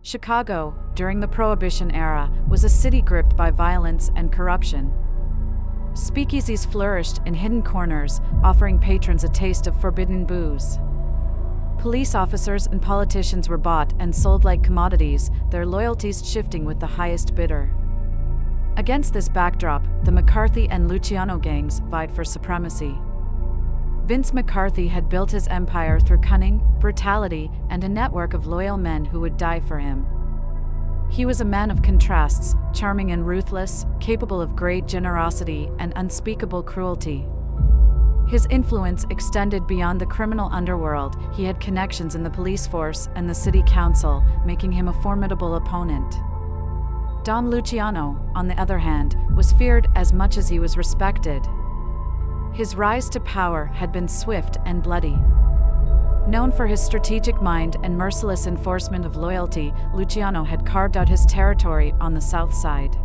Chicago, during the Prohibition era, was a city gripped by violence and corruption. Speakeasies flourished in hidden corners, offering patrons a taste of forbidden booze. Police officers and politicians were bought and sold like commodities, their loyalties shifting with the highest bidder. Against this backdrop, the McCarthy and Luciano gangs vied for supremacy. Vince McCarthy had built his empire through cunning, brutality, and a network of loyal men who would die for him. He was a man of contrasts, charming and ruthless, capable of great generosity and unspeakable cruelty. His influence extended beyond the criminal underworld. He had connections in the police force and the city council, making him a formidable opponent. Dom Luciano, on the other hand, was feared as much as he was respected. His rise to power had been swift and bloody. Known for his strategic mind and merciless enforcement of loyalty, Luciano had carved out his territory on the south side.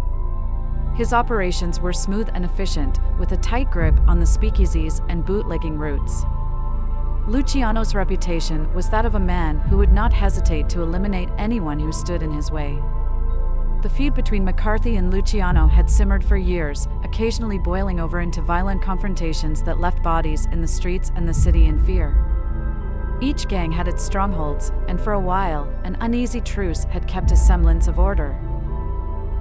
His operations were smooth and efficient, with a tight grip on the speakeasies and bootlegging routes. Luciano's reputation was that of a man who would not hesitate to eliminate anyone who stood in his way. The feud between McCarthy and Luciano had simmered for years, occasionally boiling over into violent confrontations that left bodies in the streets and the city in fear. Each gang had its strongholds, and for a while, an uneasy truce had kept a semblance of order.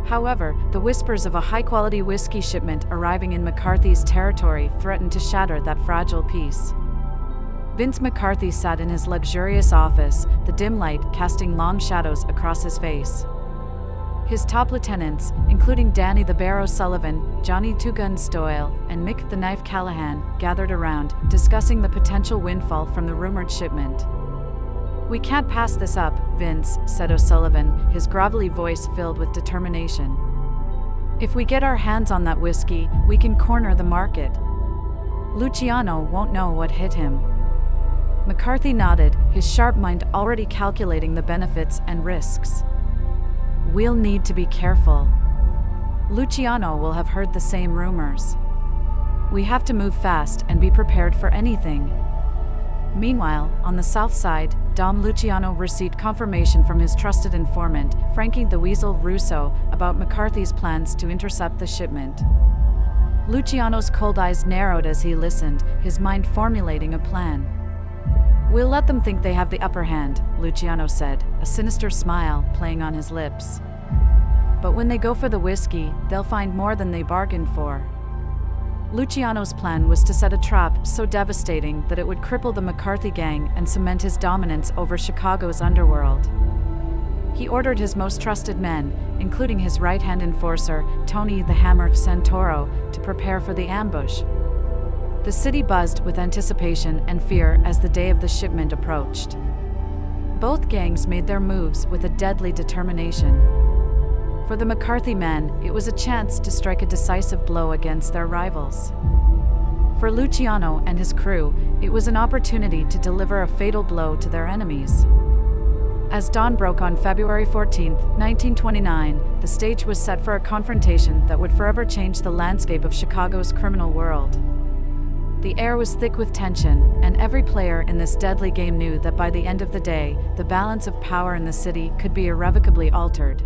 However, the whispers of a high-quality whiskey shipment arriving in McCarthy's territory threatened to shatter that fragile peace. Vince McCarthy sat in his luxurious office, the dim light casting long shadows across his face. His top lieutenants, including Danny the Bear O'Sullivan, Johnny Two Guns Doyle, and Mick the Knife Callahan, gathered around, discussing the potential windfall from the rumored shipment. "We can't pass this up, Vince," said O'Sullivan, his gravelly voice filled with determination. "If we get our hands on that whiskey, we can corner the market. Luciano won't know what hit him." McCarthy nodded, his sharp mind already calculating the benefits and risks. "We'll need to be careful. Luciano will have heard the same rumors. We have to move fast and be prepared for anything." Meanwhile, on the south side, Dom Luciano received confirmation from his trusted informant, Frankie the Weasel Russo, about McCarthy's plans to intercept the shipment. Luciano's cold eyes narrowed as he listened, his mind formulating a plan. "We'll let them think they have the upper hand," Luciano said, a sinister smile playing on his lips. "But when they go for the whiskey, they'll find more than they bargained for." Luciano's plan was to set a trap so devastating that it would cripple the McCarthy gang and cement his dominance over Chicago's underworld. He ordered his most trusted men, including his right-hand enforcer, Tony the Hammer Santoro, to prepare for the ambush. The city buzzed with anticipation and fear as the day of the shipment approached. Both gangs made their moves with a deadly determination. For the McCarthy men, it was a chance to strike a decisive blow against their rivals. For Luciano and his crew, it was an opportunity to deliver a fatal blow to their enemies. As dawn broke on February 14, 1929, the stage was set for a confrontation that would forever change the landscape of Chicago's criminal world. The air was thick with tension, and every player in this deadly game knew that by the end of the day, the balance of power in the city could be irrevocably altered.